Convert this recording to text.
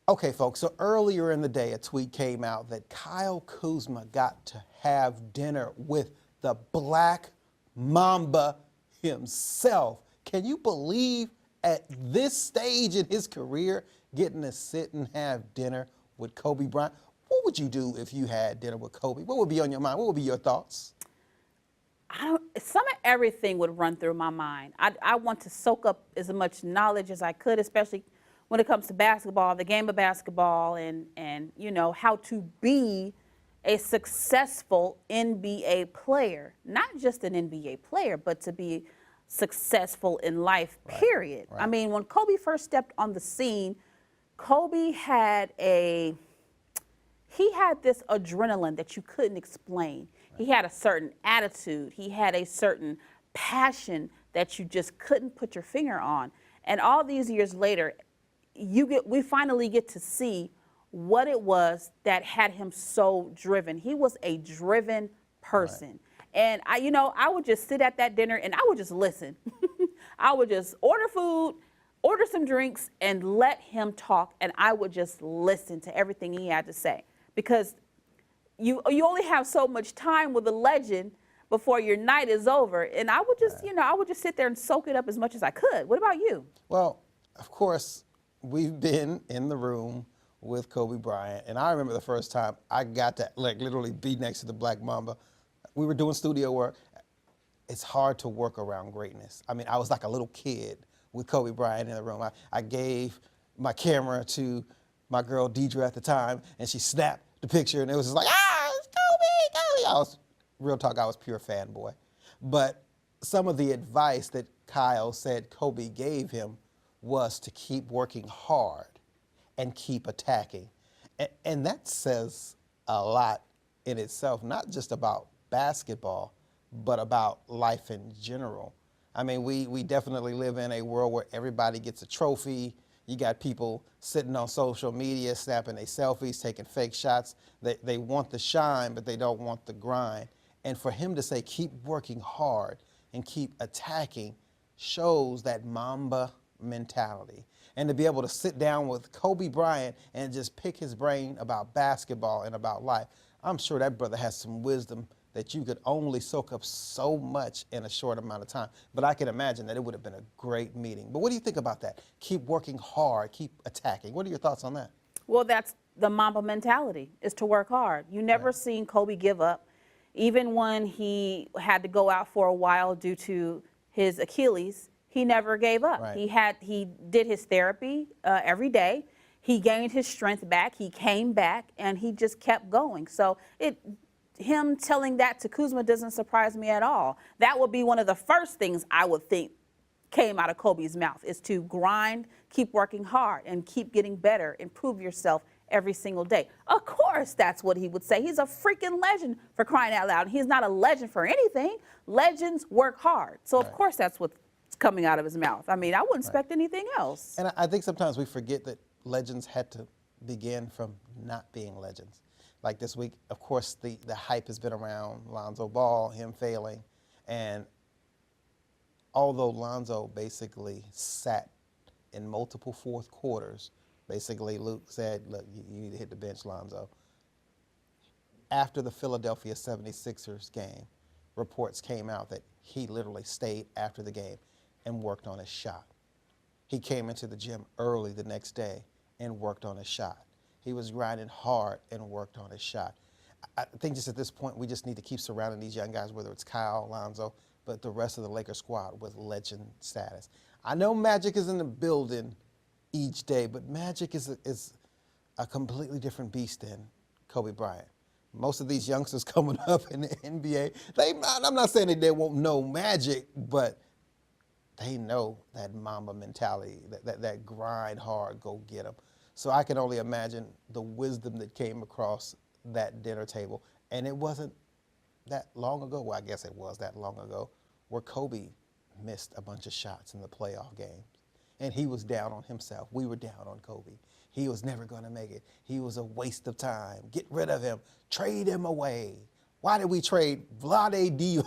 Okay, folks, so earlier in the day, a tweet came out that Kyle Kuzma got to have dinner with the Black Mamba himself. Can you believe at this stage in his career getting to sit and have dinner with Kobe Bryant? What would you do if you had dinner with Kobe? What would be on your mind? What would be your thoughts? Some of everything would run through my mind. I want to soak up as much knowledge as I could, especially when it comes to basketball, the game of basketball, and you know, how to be a successful NBA player. Not just an NBA player, but to be successful in life, period. Right. I mean, when Kobe first stepped on the scene, Kobe had this adrenaline that you couldn't explain. He had a certain attitude. He had a certain passion that you just couldn't put your finger on. And all these years later, we finally get to see what it was that had him so driven. He was a driven person. Right. And I would just sit at that dinner and I would just listen. I would just order food, order some drinks, and let him talk, and I would just listen to everything he had to say. Because you only have so much time with a legend before your night is over. And I would just, I would just sit there and soak it up as much as I could. What about you? Well, of course, we've been in the room with Kobe Bryant, and I remember the first time I got to literally be next to the Black Mamba. We were doing studio work. It's hard to work around greatness. I mean, I was like a little kid with Kobe Bryant in the room. I gave my camera to my girl Deidre at the time, and she snapped the picture, and it was just like, it's Kobe. Real talk, I was pure fanboy. But some of the advice that Kyle said Kobe gave him was to keep working hard and keep attacking. And that says a lot in itself, not just about basketball, but about life in general. I mean, we definitely live in a world where everybody gets a trophy. You got people sitting on social media, snapping their selfies, taking fake shots. They want the shine, but they don't want the grind. And for him to say, keep working hard and keep attacking, shows that Mamba mentality. And to be able to sit down with Kobe Bryant and just pick his brain about basketball and about life, I'm sure that brother has some wisdom that you could only soak up so much in a short amount of time. But I can imagine that it would have been a great meeting. But what do you think about that? Keep working hard, keep attacking. What are your thoughts on that? Well, that's the Mamba mentality, is to work hard. You never seen Kobe give up. Even when he had to go out for a while due to his Achilles, he never gave up. Right. He did his therapy every day. He gained his strength back. He came back, and he just kept going. So him telling that to Kuzma doesn't surprise me at all. That would be one of the first things I would think came out of Kobe's mouth, is to grind, keep working hard, and keep getting better, improve yourself every single day. Of course, that's what he would say. He's a freaking legend, for crying out loud. He's not a legend for anything. Legends work hard. So of course that's what's coming out of his mouth. I mean, I wouldn't expect anything else. And I think sometimes we forget that legends had to begin from not being legends. Like this week, of course, the hype has been around Lonzo Ball, him failing. And although Lonzo basically sat in multiple fourth quarters, basically Luke said, look, you need to hit the bench, Lonzo. After the Philadelphia 76ers game, reports came out that he literally stayed after the game and worked on his shot. He came into the gym early the next day and worked on his shot. He was grinding hard and worked on his shot. I think just at this point, we just need to keep surrounding these young guys, whether it's Kyle, Lonzo, but the rest of the Lakers squad with legend status. I know Magic is in the building each day, but Magic is a completely different beast than Kobe Bryant. Most of these youngsters coming up in the NBA, I'm not saying that they won't know Magic, but they know that Mamba mentality, that grind hard, go get them. So I can only imagine the wisdom that came across that dinner table. And it wasn't that long ago, well, I guess it was that long ago, where Kobe missed a bunch of shots in the playoff games. And he was down on himself. We were down on Kobe. He was never going to make it. He was a waste of time. Get rid of him. Trade him away. Why did we trade Vlade Divac?